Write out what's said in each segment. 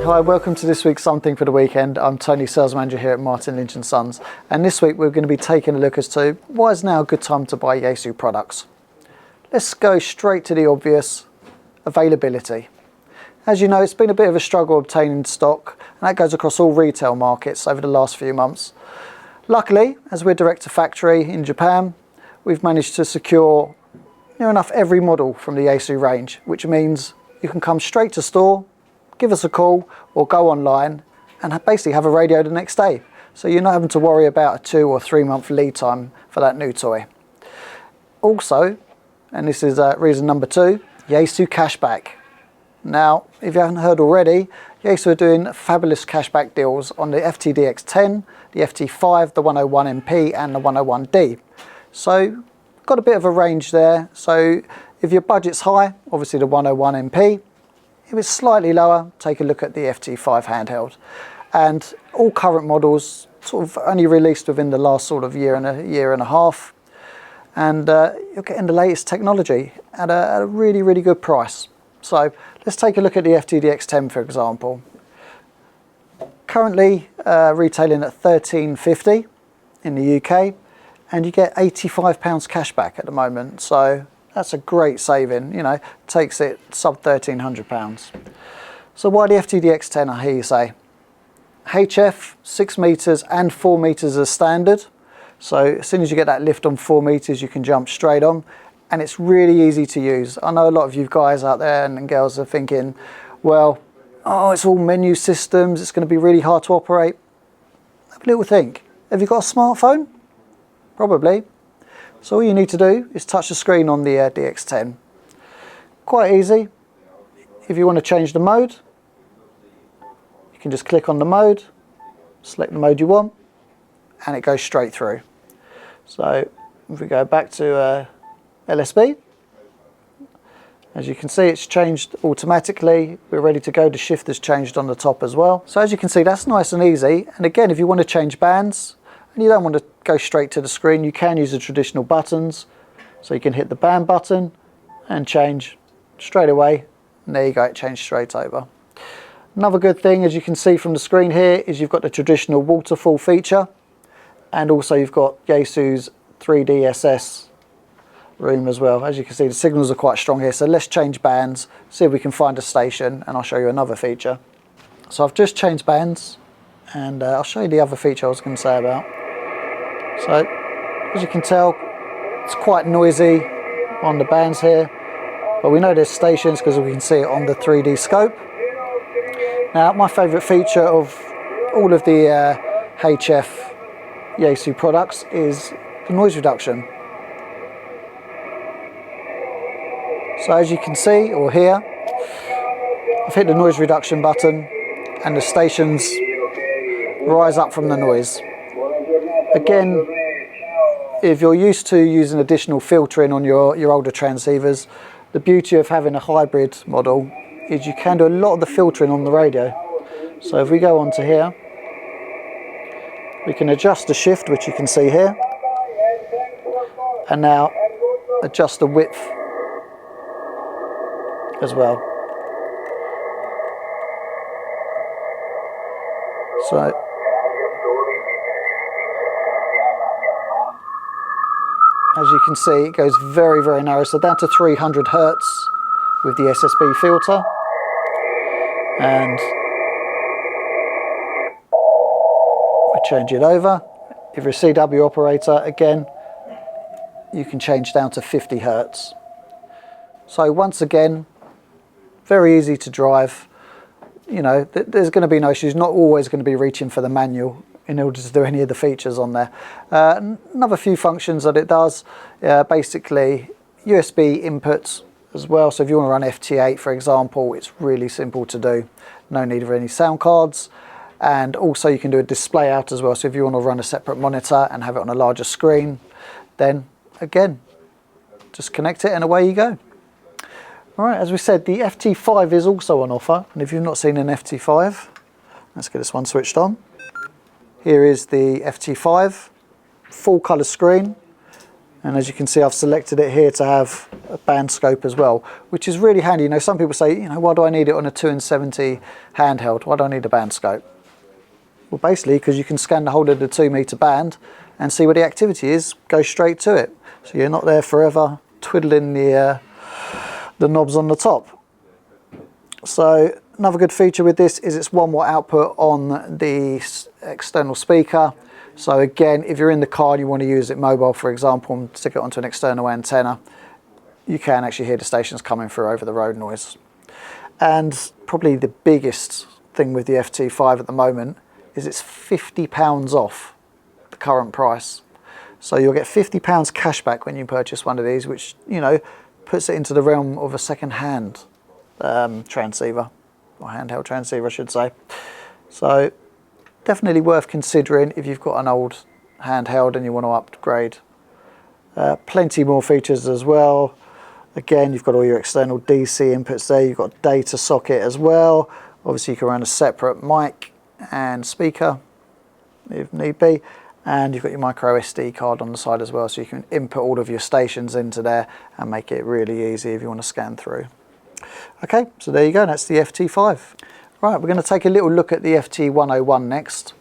Hi, welcome to this week's Something for the Weekend. I'm Tony, Sales Manager here at Martin Lynch & Sons, and this week we're going to be taking a look as to why is now a good time to buy Yaesu products. Let's go straight to the obvious: availability. As you know, it's been a bit of a struggle obtaining stock, and that goes across all retail markets over the last few months. Luckily, as we're direct to factory in Japan, we've managed to secure near enough every model from the Yaesu range, which means you can come straight to store, give us a call, or go online and basically have a radio the next day. So you're not having to worry about a 2 or 3 month lead time for that new toy. Also, and this is reason number 2, Yaesu cashback. Now, if you haven't heard already, Yaesu are doing fabulous cashback deals on the FTdx101, the FT5, the 101MP and the 101D. So, got a bit of a range there. So, if your budget's high, obviously the 101MP. If it's slightly lower, take a look at the FT5 handheld. And all current models sort of only released within the last sort of year and a half. And you're getting the latest technology at a really, really good price. So let's take a look at the FTdx101, for example. Currently retailing at £13.50 in the UK, and you get £85 cashback at the moment. So that's a great saving, you know, takes it sub £1,300. So why the FTdx101, I hear you say? HF, 6 meters and 4 meters as standard. So as soon as you get that lift on 4 meters, you can jump straight on. And it's really easy to use. I know a lot of you guys out there and girls are thinking, well, oh, it's all menu systems, it's going to be really hard to operate. Have a little think. Have you got a smartphone? Probably. So all you need to do is touch the screen on the DX101. Quite easy. If you want to change the mode, you can just click on the mode, select the mode you want, and it goes straight through. So if we go back to LSB, as you can see, it's changed automatically. We're ready to go. The shift has changed on the top as well. So as you can see, that's nice and easy. And again, if you want to change bands and you don't want to go straight to the screen, you can use the traditional buttons. So you can hit the band button and change straight away. And there you go, it changed straight over. Another good thing, as you can see from the screen here, is you've got the traditional waterfall feature, and also you've got Yaesu's 3D SS room as well. As you can see, the signals are quite strong here, so let's change bands, see if we can find a station, and I'll show you another feature. So I've just changed bands, and I'll show you the other feature I was going to say about. So as you can tell, it's quite noisy on the bands here, but we know there's stations because we can see it on the 3D scope. Now, my favourite feature of all of the HF Yaesu products is the noise reduction. So as you can see or hear, I've hit the noise reduction button and the stations rise up from the noise. Again, if you're used to using additional filtering on your older transceivers, the beauty of having a hybrid model is you can do a lot of the filtering on the radio. So if we go on to here, we can adjust the shift, which you can see here, and now adjust the width as well. So as you can see, it goes very, very narrow, so down to 300 Hertz with the SSB filter. And we change it over. If you're a CW operator, again, you can change down to 50 Hertz. So once again, very easy to drive. You know, there's going to be no issues. Not always going to be reaching for the manual in order to do any of the features on there. Another few functions that it does, basically USB inputs as well. So if you want to run FT8, for example, it's really simple to do. No need of any sound cards. And also you can do a display out as well. So if you want to run a separate monitor and have it on a larger screen, then again, just connect it and away you go. All right, as we said, the FT5 is also on offer. And if you've not seen an FT5, let's get this one switched on. Here is the FT5, full colour screen. And as you can see, I've selected it here to have a band scope as well, which is really handy. You know, some people say, you know, why do I need it on a 270 handheld? Why do I need a band scope? Well, basically, because you can scan the whole of the 2 meter band and see where the activity is, go straight to it. So you're not there forever twiddling the knobs on the top. So another good feature with this is it's 1 watt output on the external speaker. So again, if you're in the car and you want to use it mobile, for example, and stick it onto an external antenna, you can actually hear the stations coming through over the road noise. And probably the biggest thing with the FT5 at the moment is it's £50 off the current price. So you'll get £50 cash back when you purchase one of these, which, you know, puts it into the realm of a second-hand transceiver, or handheld transceiver, I should say. So definitely worth considering if you've got an old handheld and you want to upgrade. Plenty more features as well. Again, you've got all your external DC inputs there. You've got data socket as well. Obviously, you can run a separate mic and speaker if need be. And you've got your micro SD card on the side as well, so you can input all of your stations into there and make it really easy if you want to scan through. Okay, so there you go, that's the FT5. Right, we're going to take a little look at the FT101 next.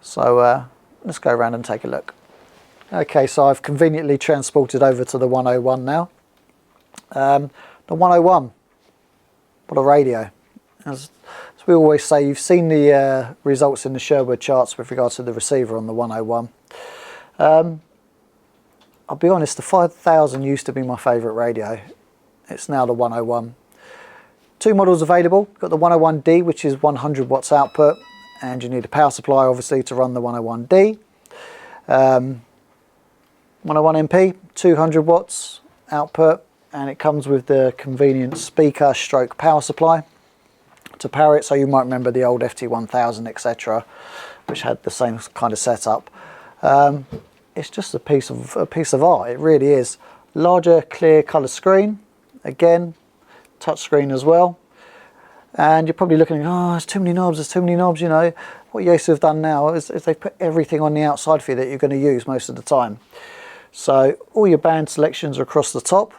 So let's go around and take a look. Okay, so I've conveniently transported over to the 101 now. The 101, what a radio. As we always say, you've seen the results in the Sherwood charts with regards to the receiver on the 101. I'll be honest, the 5000 used to be my favourite radio. It's now the 101. 2 models available. Got the 101D, which is 100 watts output, and you need a power supply obviously to run the 101D. 101MP, 200 watts output, and it comes with the convenient speaker stroke power supply to power it. So you might remember the old FT1000, etc., which had the same kind of setup. It's just a piece of art. It really is. Larger, clear colour screen. Again, touch screen as well. And you're probably looking, oh, there's too many knobs. There's too many knobs. You know what Yaesu have done now is they've put everything on the outside for you that you're going to use most of the time. So all your band selections are across the top.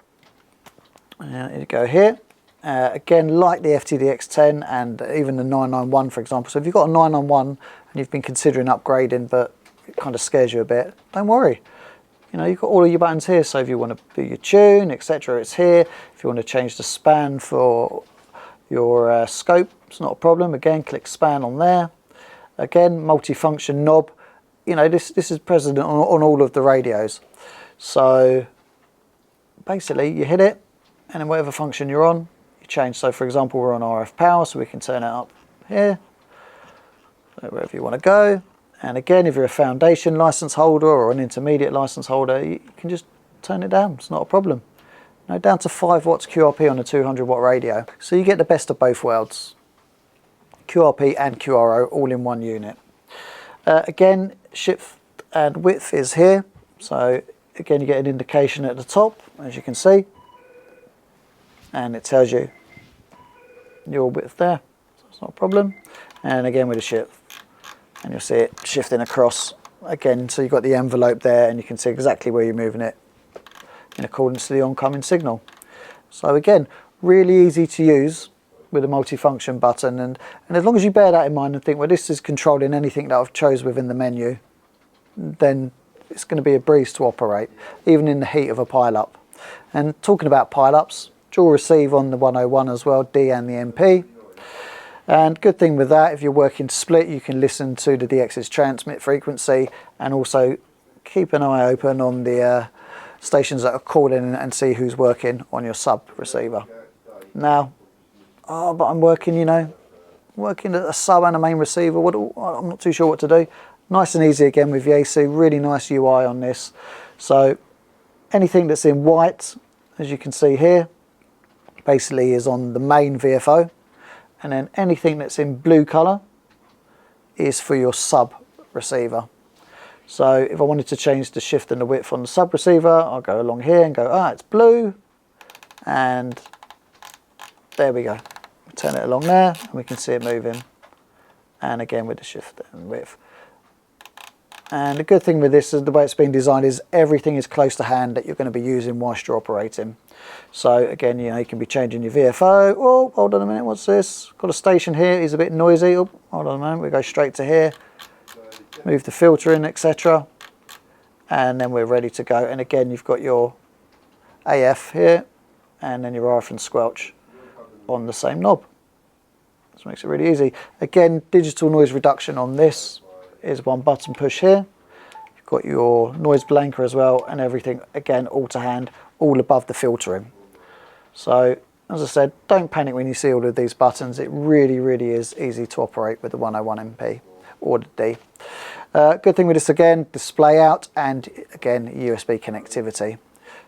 You go here. Again, like the FTdx10 and even the 991, for example. So if you've got a 991 and you've been considering upgrading, but it kind of scares you a bit, don't worry. You know, you've got all of your buttons here. So if you want to do your tune, etc., it's here. If you want to change the span for your scope, it's not a problem. Again, click span on there. Again, multifunction knob. You know, this is present on all of the radios. So basically, you hit it, and then whatever function you're on, you change. So for example, we're on RF power, so we can turn it up here, so wherever you want to go. And again, if you're a foundation license holder or an intermediate license holder, you can just turn it down. It's not a problem. Now down to 5 watts QRP on a 200 watt radio. So you get the best of both worlds. QRP and QRO all in one unit. Again, shift and width is here. So again, you get an indication at the top, as you can see. And it tells you your width there. So it's not a problem. And again with the shift. And you'll see it shifting across again, so you've got the envelope there and you can see exactly where you're moving it in accordance to the oncoming signal. So again, really easy to use with a multifunction button, and as long as you bear that in mind and think, well, this is controlling anything that I've chose within the menu, then it's going to be a breeze to operate, even in the heat of a pile-up. And talking about pile-ups, dual receive on the 101 as well, D and the MP. And good thing with that, if you're working split, you can listen to the DX's transmit frequency and also keep an eye open on the stations that are calling and see who's working on your sub receiver. Now, but I'm working, you know, working at a sub and a main receiver. I'm not too sure what to do. Nice and easy again with Yaesu, really nice UI on this. So anything that's in white, as you can see here, basically is on the main VFO. And then anything that's in blue colour is for your sub receiver. So if I wanted to change the shift and the width on the sub receiver, I'll go along here and go, it's blue. And there we go. Turn it along there and we can see it moving. And again with the shift and width. And the good thing with this is the way it's been designed is everything is close to hand that you're going to be using whilst you're operating. So again, you know, you can be changing your VFO. Oh, hold on a minute, what's this? Got a station here, it's a bit noisy. Oh, hold on a moment, we go straight to here. Move the filter in, etc. And then we're ready to go. And again, you've got your AF here, and then your RF and squelch on the same knob. This makes it really easy. Again, digital noise reduction on this is one button push here. You've got your noise blanker as well, and everything, again, all to hand, all above the filtering. So, as I said, don't panic when you see all of these buttons. It really, really is easy to operate with the 101MP or the D. Good thing with this, again, display out, and again, USB connectivity.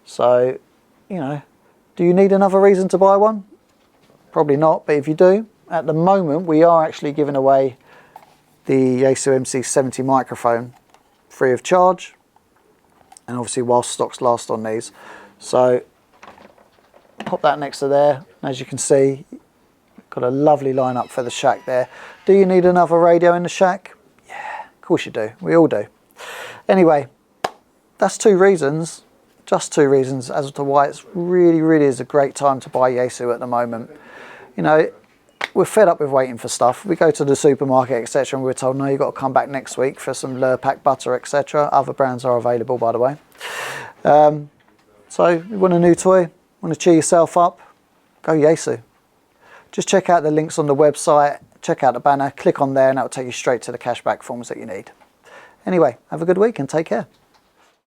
So, you know, do you need another reason to buy one? Probably not, but if you do, at the moment, we are actually giving away the Yaesu MC70 microphone free of charge, and obviously whilst stocks last on these. So pop that next to there. As you can see, got a lovely lineup for the shack there. Do you need another radio in the shack? Yeah, of course you do. We all do. Anyway, that's two reasons, just two reasons as to why it's really, really is a great time to buy Yaesu at the moment. You know, we're fed up with waiting for stuff. We go to the supermarket, etc., and we're told, no, you've got to come back next week for some Lurpak butter, etc. Other brands are available, by the way. So you want a new toy, want to cheer yourself up, go Yaesu. Just check out the links on the website, check out the banner, click on there, and that will take you straight to the cashback forms that you need. Anyway, have a good week and take care.